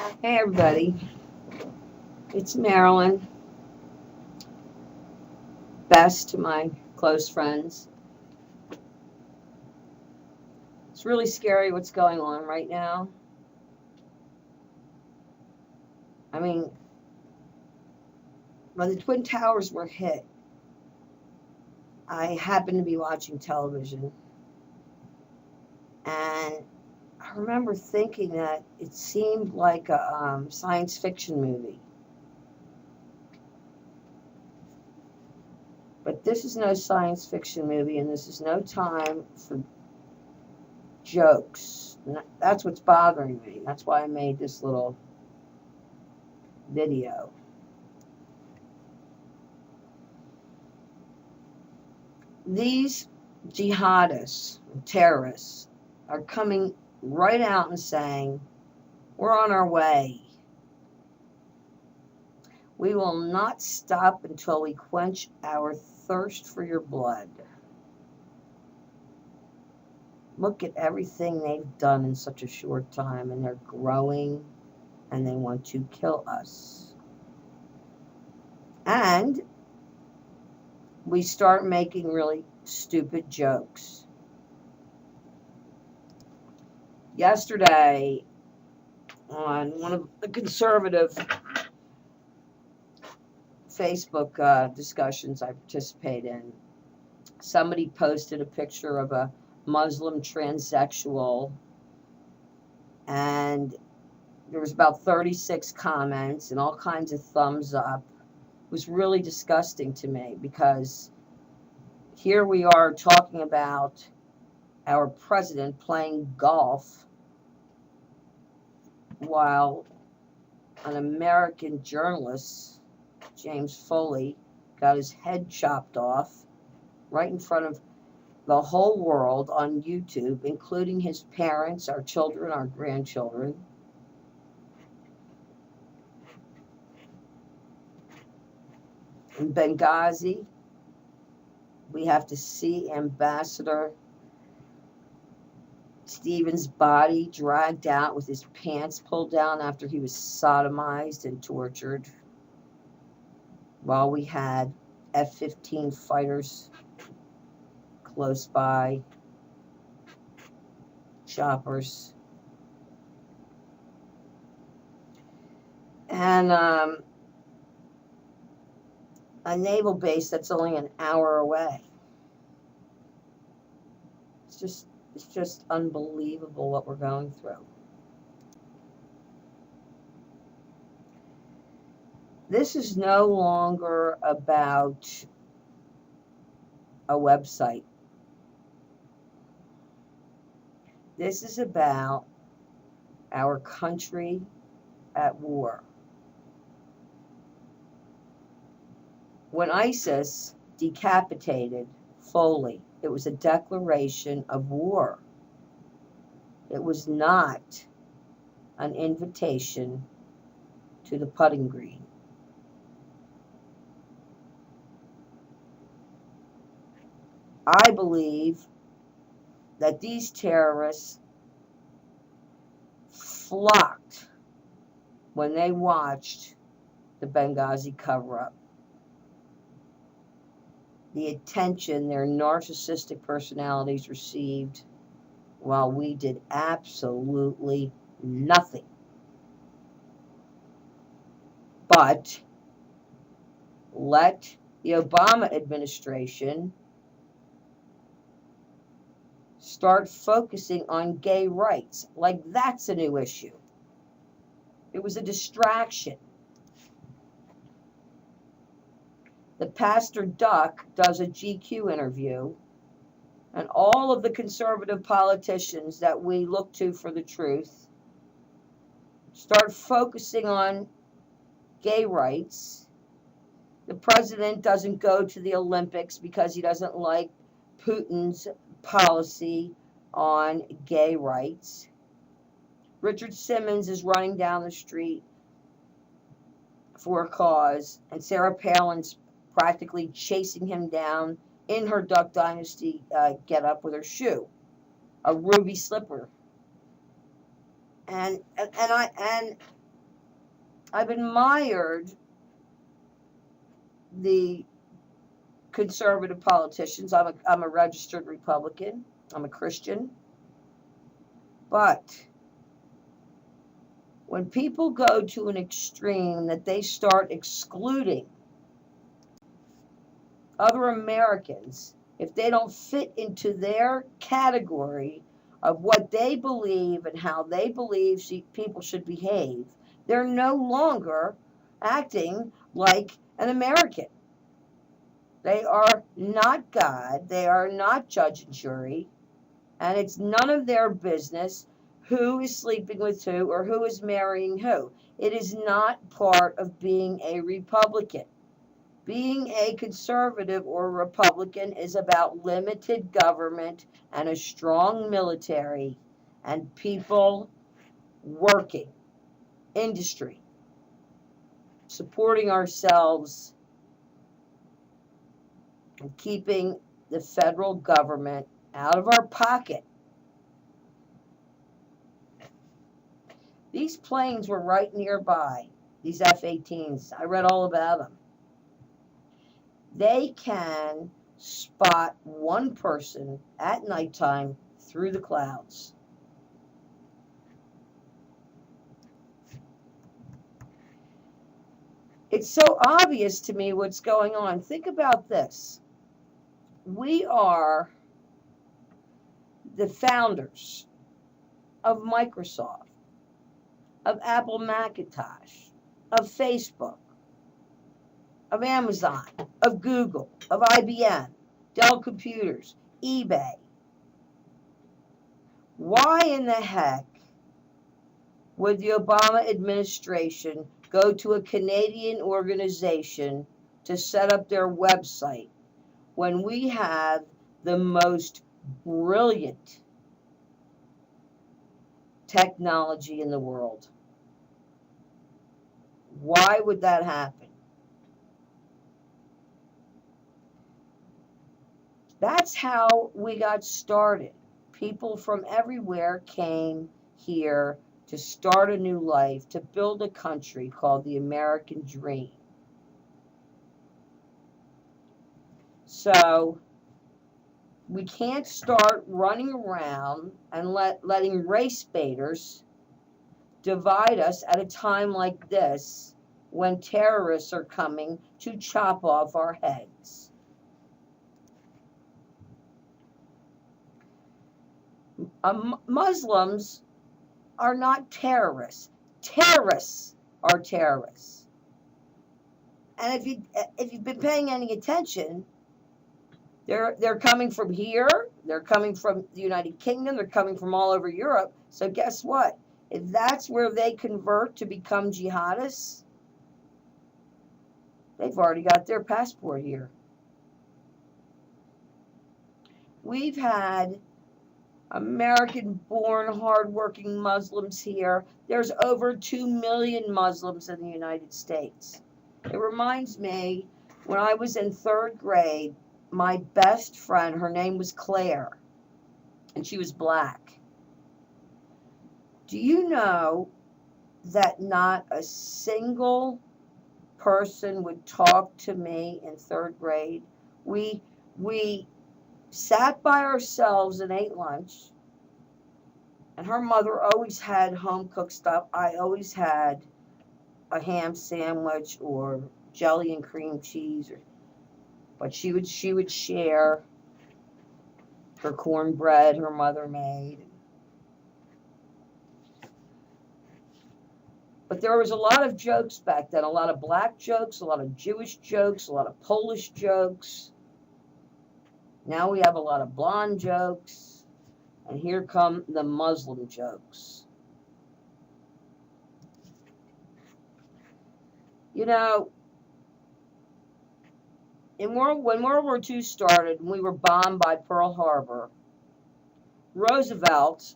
Hey everybody, it's Marilyn. Best to my close friends. It's really scary what's going on right now. I mean, when the Twin Towers were hit, I happened to be watching television, and I remember thinking that it seemed like a science fiction movie. But this is no science fiction movie, and this is no time for jokes. That's what's bothering me. That's why I made this little video. These jihadists, terrorists, are coming right out and saying, we're on our way. We will not stop until we quench our thirst for your blood. Look at everything they've done in such a short time, and they're growing, and they want to kill us. And we start making really stupid jokes. Yesterday, on one of the conservative Facebook discussions I participate in, somebody posted a picture of a Muslim transsexual, and there was about 36 comments and all kinds of thumbs up. It was really disgusting to me, because here we are talking about our president playing golf while an American journalist, James Foley, got his head chopped off right in front of the whole world on YouTube, including his parents, our children, our grandchildren. In Benghazi, we have to see Ambassador Stevens' body dragged out with his pants pulled down after he was sodomized and tortured, while we had F-15 fighters close by, choppers. And a naval base that's only an hour away. It's just unbelievable what we're going through. This is no longer about a website. This is about our country at war. When ISIS decapitated Foley, it was a declaration of war. It was not an invitation to the putting green. I believe that these terrorists flocked when they watched the Benghazi cover-up. The attention their narcissistic personalities received, while we did absolutely nothing. But let the Obama administration start focusing on gay rights. Like that's a new issue. It was a distraction. The Pastor Duck does a GQ interview, and all of the conservative politicians that we look to for the truth start focusing on gay rights. The president doesn't go to the Olympics because he doesn't like Putin's policy on gay rights. Richard Simmons is running down the street for a cause, and Sarah Palin's practically chasing him down in her Duck Dynasty get-up with her shoe, a ruby slipper. And I've admired the conservative politicians. I'm a registered Republican. I'm a Christian. But when people go to an extreme that they start excluding other Americans, if they don't fit into their category of what they believe and how they believe people should behave, they're no longer acting like an American. They are not God. They are not judge and jury. And it's none of their business who is sleeping with who or who is marrying who. It is not part of being a Republican. Being a conservative or Republican is about limited government and a strong military and people working, industry, supporting ourselves, and keeping the federal government out of our pocket. These planes were right nearby, these F-18s. I read all about them. They can spot one person at nighttime through the clouds. It's so obvious to me what's going on. Think about this. We are the founders of Microsoft, of Apple Macintosh, of Facebook, of Amazon, of Google, of IBM, Dell Computers, eBay. Why in the heck would the Obama administration go to a Canadian organization to set up their website when we have the most brilliant technology in the world? Why would that happen? That's how we got started. People from everywhere came here to start a new life, to build a country called the American Dream. So we can't start running around and letting race baiters divide us at a time like this when terrorists are coming to chop off our heads. Muslims are not terrorists. Terrorists are terrorists. And if you've been paying any attention, they're coming from here, they're coming from the United Kingdom, they're coming from all over Europe. So guess what? If that's where they convert to become jihadists, they've already got their passport here. We've had American-born, hardworking Muslims here. There's over 2 million Muslims in the United States. It reminds me, when I was in 3rd grade, my best friend, her name was Claire, and she was black. Do you know that not a single person would talk to me in 3rd grade? We sat by ourselves and ate lunch, and her mother always had home-cooked stuff. I always had a ham sandwich or jelly and cream cheese, but she would share her cornbread her mother made. But there was a lot of jokes back then, a lot of black jokes, a lot of Jewish jokes, a lot of Polish jokes. Now we have a lot of blonde jokes, and here come the Muslim jokes. You know, when World War II started and we were bombed by Pearl Harbor, Roosevelt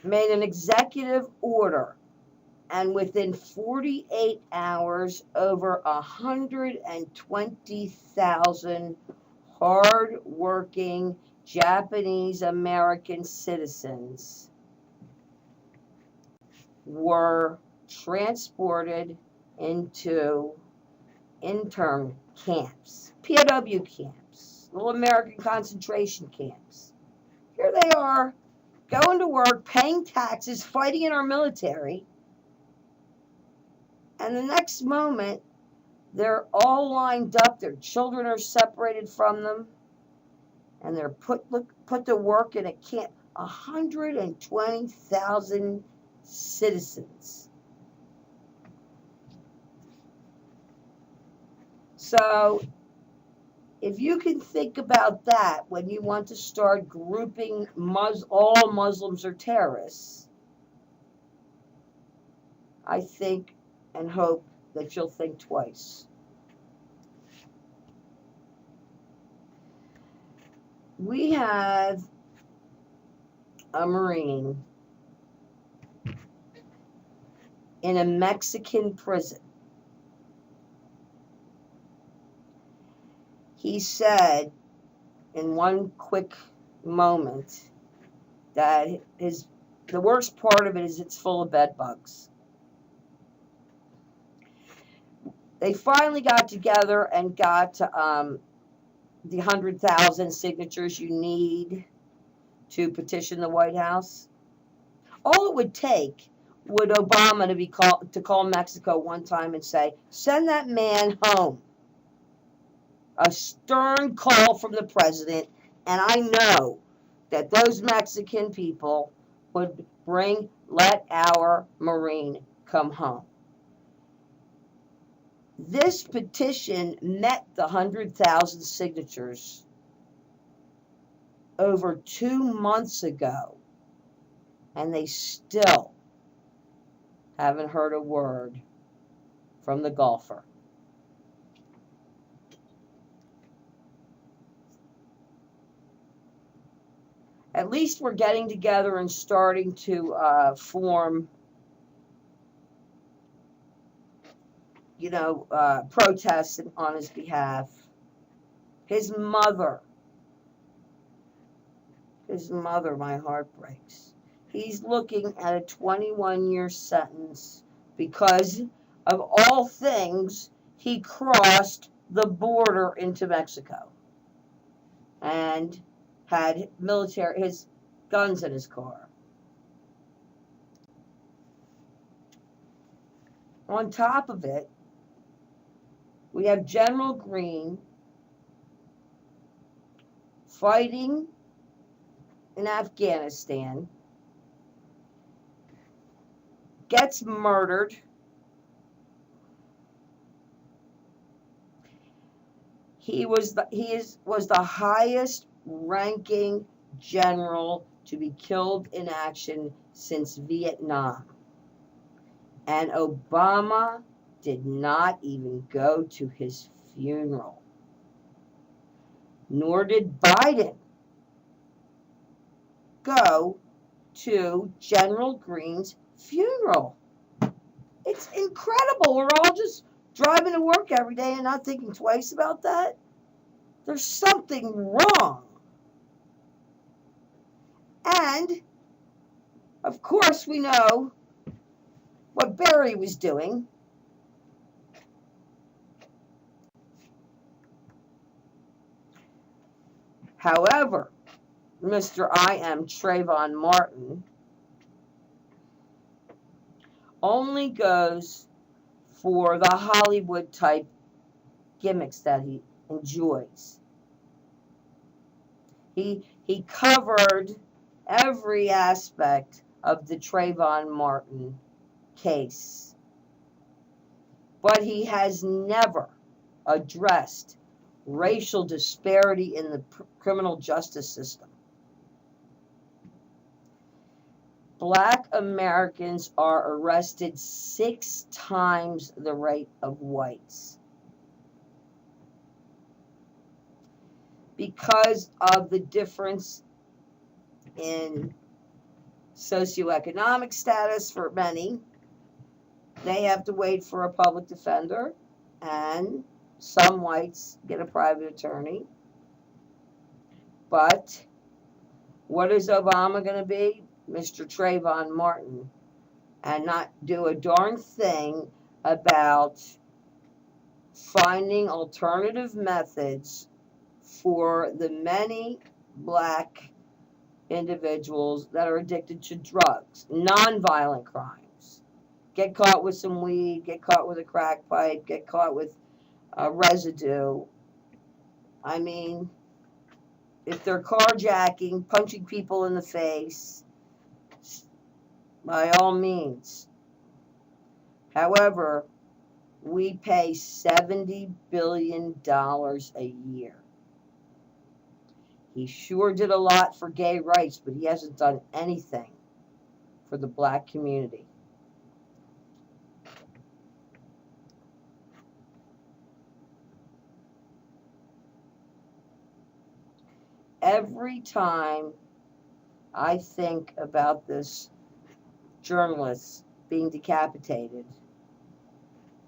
made an executive order, and within 48 hours, over 120,000 hard-working Japanese American citizens were transported into intern camps, POW camps, little American concentration camps. Here they are, going to work, paying taxes, fighting in our military, and the next moment, they're all lined up, their children are separated from them, and they're put to work in a camp. 120,000 citizens. So, if you can think about that when you want to start grouping all Muslims are terrorists, I think and hope that you'll think twice. We have a Marine in a Mexican prison. He said in one quick moment that the worst part of it is it's full of bed bugs. They finally got together and got the 100,000 signatures you need to petition the White House. All it would take would Obama to call Mexico one time and say, send that man home. A stern call from the president, and I know that those Mexican people would let our Marine come home. This petition met the 100,000 signatures over 2 months ago, and they still haven't heard a word from the golfer. At least we're getting together and starting to form, protests on his behalf. His mother, my heart breaks. He's looking at a 21-year sentence because, of all things, he crossed the border into Mexico and had his guns in his car. On top of it, we have General Green fighting in Afghanistan, gets murdered. He was the highest ranking general to be killed in action since Vietnam. And Obama did not even go to his funeral. Nor did Biden go to General Green's funeral. It's incredible. We're all just driving to work every day and not thinking twice about that. There's something wrong. And, of course, we know what Barry was doing. However, Mr. I am Trayvon Martin only goes for the Hollywood type gimmicks that he enjoys. He covered every aspect of the Trayvon Martin case, but he has never addressed racial disparity in the criminal justice system. Black Americans are arrested 6 times the rate of whites because of the difference in socioeconomic status for many. They have to wait for a public defender, and some whites get a private attorney. But what is Obama going to be? Mr. Trayvon Martin, and not do a darn thing about finding alternative methods for the many black individuals that are addicted to drugs, nonviolent crimes. Get caught with some weed, get caught with a crack pipe, get caught with residue. I mean, if they're carjacking, punching people in the face, by all means. However, we pay $70 billion a year. He sure did a lot for gay rights, but he hasn't done anything for the black community. Every time I think about this journalist being decapitated,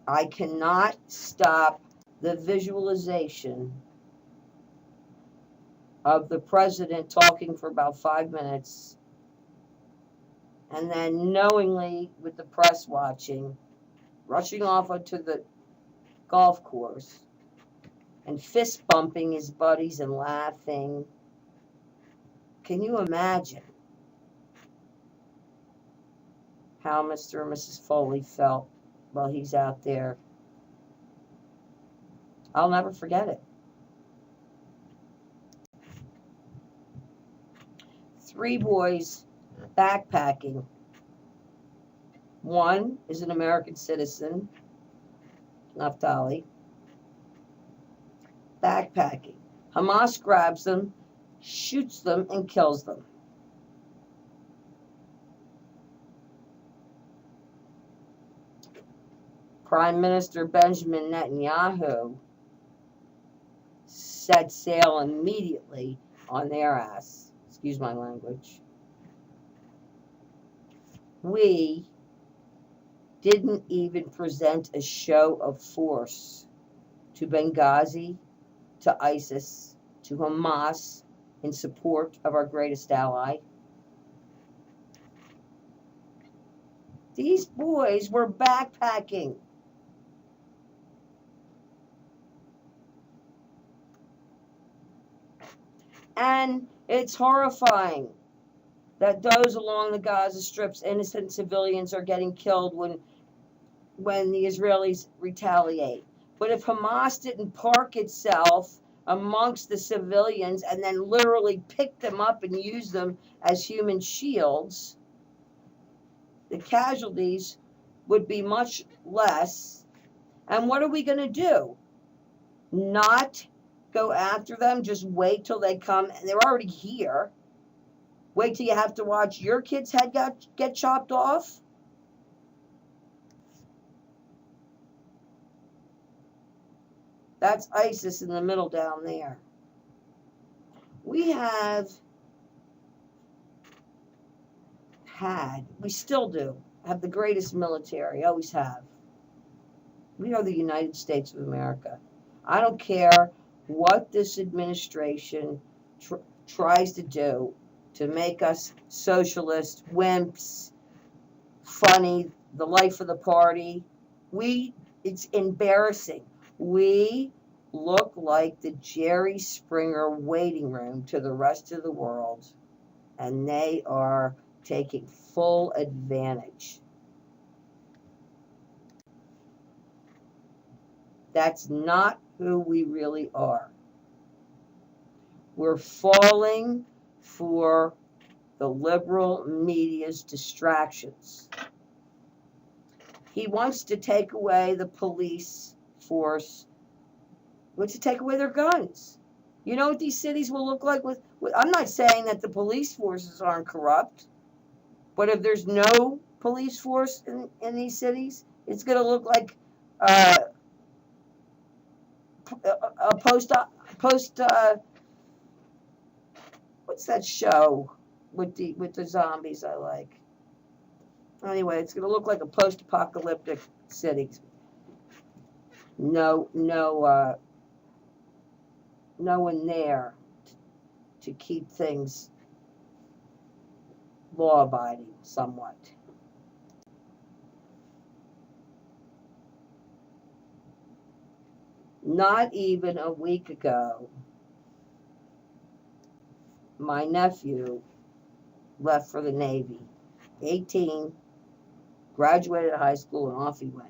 I cannot stop the visualization of the president talking for about 5 minutes and then knowingly, with the press watching, rushing off onto the golf course and fist bumping his buddies and laughing. Can you imagine how Mr. and Mrs. Foley felt while he's out there? I'll never forget it. 3 boys backpacking. One is an American citizen, Naftali, backpacking. Hamas grabs them, shoots them, and kills them. Prime Minister Benjamin Netanyahu set sail immediately on their ass. Excuse my language. We didn't even present a show of force to Benghazi, to ISIS, to Hamas in support of our greatest ally. These boys were backpacking. And it's horrifying that those along the Gaza Strip's innocent civilians are getting killed when the Israelis retaliate. But if Hamas didn't park itself amongst the civilians and then literally pick them up and use them as human shields, the casualties would be much less. And what are we going to do? Not go after them, just wait till they come, and they're already here. Wait till you have to watch your kid's head get chopped off? That's ISIS in the middle down there. We still do, have the greatest military, always have. We are the United States of America. I don't care what this administration tries to do to make us socialist, wimps, funny, the life of the party. It's embarrassing. We look like the Jerry Springer waiting room to the rest of the world, and they are taking full advantage. That's not who we really are. We're falling for the liberal media's distractions. He wants to take away the police force, wants to take away their guns. You know what these cities will look like I'm not saying that the police forces aren't corrupt, but if there's no police force in these cities, it's going to look like a post what's that show with the zombies I like? Anyway, it's going to look like a post-apocalyptic city. No one there to keep things law-abiding somewhat. Not even a week ago, my nephew left for the Navy. 18, graduated high school, and off he went.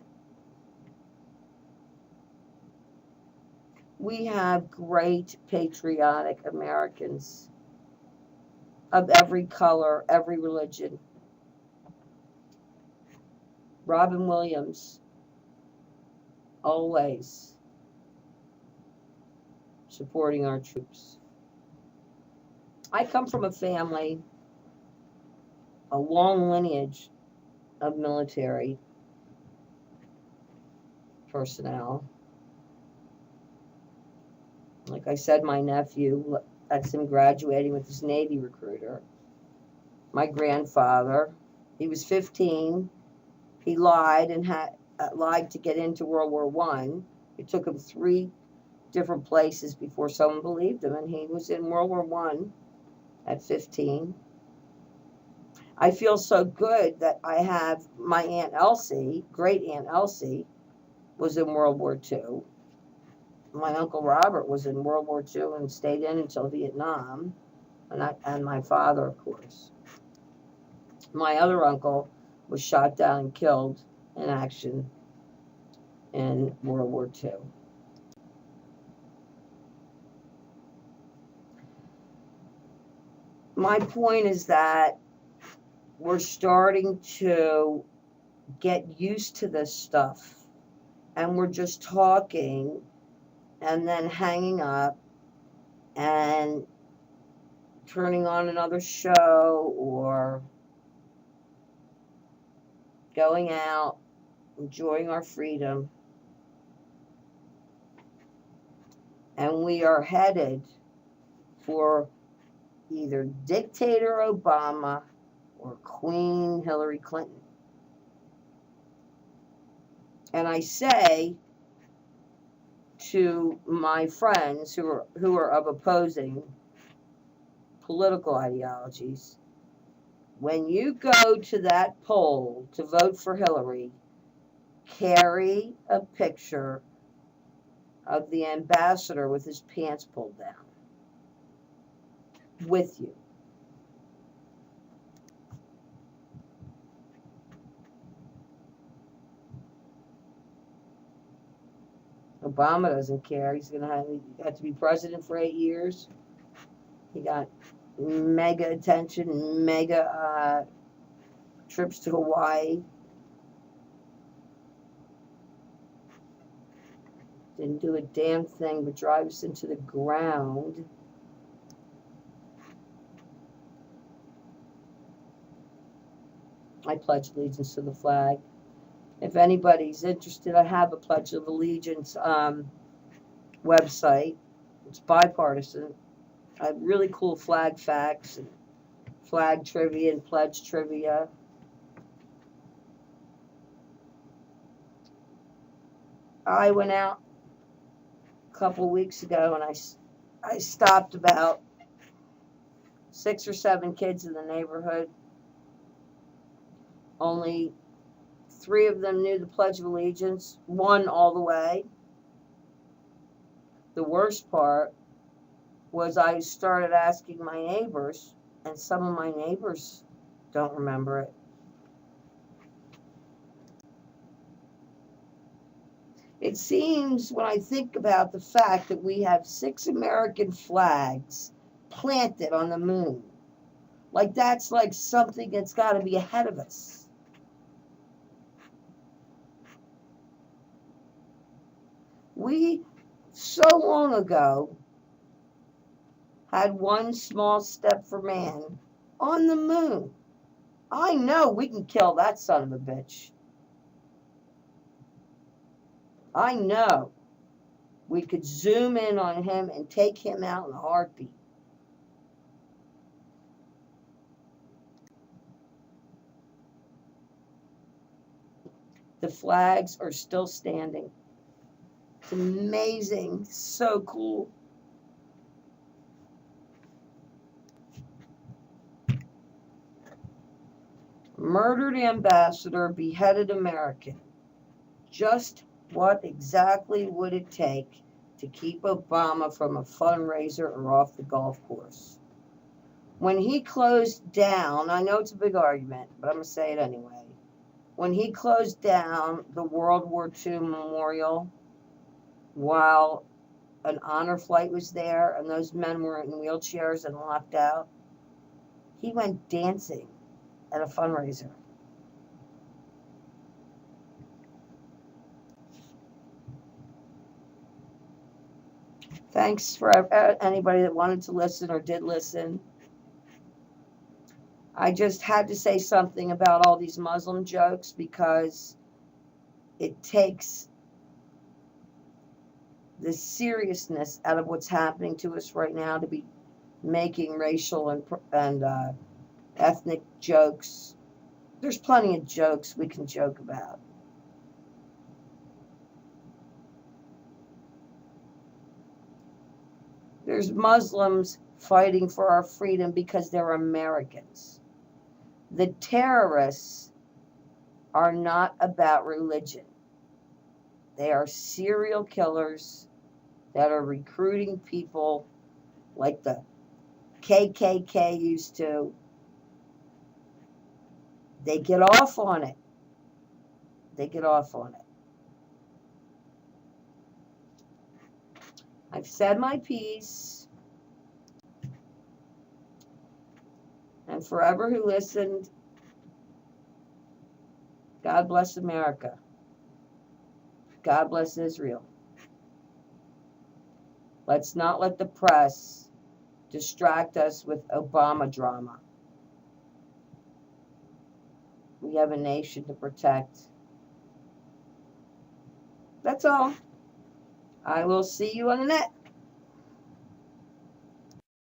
We have great patriotic Americans of every color, every religion. Robin Williams, always supporting our troops. I come from a family, a long lineage of military personnel. Like I said, my nephew, that's him graduating with his Navy recruiter. My grandfather, he was 15. He lied and lied to get into World War I. It took him 3 different places before someone believed him, and he was in World War I at 15. I feel so good that I have my Aunt Elsie, great Aunt Elsie, was in World War II. My Uncle Robert was in World War II and stayed in until Vietnam, and my father, of course. My other uncle was shot down and killed in action in World War II. My point is that we're starting to get used to this stuff, and we're just talking and then hanging up and turning on another show or going out, enjoying our freedom. And we are headed for either dictator Obama or Queen Hillary Clinton. And I say to my friends who are of opposing political ideologies, when you go to that poll to vote for Hillary, carry a picture of the ambassador with his pants pulled down with you. Obama doesn't care. He got to be president for 8 years. He got mega attention, mega trips to Hawaii. Didn't do a damn thing but drive us into the ground. I pledge allegiance to the flag. If anybody's interested, I have a Pledge of Allegiance website. It's bipartisan. I have really cool flag facts and flag trivia and pledge trivia. I went out a couple weeks ago and I stopped about 6 or 7 kids in the neighborhood. Only 3 of them knew the Pledge of Allegiance, 1 all the way. The worst part was I started asking my neighbors, and some of my neighbors don't remember it. It seems, when I think about the fact that we have 6 American flags planted on the moon, like that's like something that's got to be ahead of us. We, so long ago, had 1 small step for man on the moon. I know we can kill that son of a bitch. I know we could zoom in on him and take him out in a heartbeat. The flags are still standing. It's amazing. So cool. Murdered ambassador, beheaded American. Just what exactly would it take to keep Obama from a fundraiser or off the golf course. When he closed down, I know it's a big argument, but I'm going to say it anyway. When he closed down the World War II Memorial while an honor flight was there and those men were in wheelchairs and locked out, he went dancing at a fundraiser. Thanks for anybody that wanted to listen or did listen. I just had to say something about all these Muslim jokes because it takes the seriousness out of what's happening to us right now to be making racial and ethnic jokes. There's plenty of jokes we can joke about. There's Muslims fighting for our freedom because they're Americans. The terrorists are not about religion. They are serial killers that are recruiting people like the KKK used to. They get off on it. They get off on it. I've said my piece. And forever who listened, God bless America. God bless Israel. Let's not let the press distract us with Obama drama. We have a nation to protect. That's all. I will see you on the net.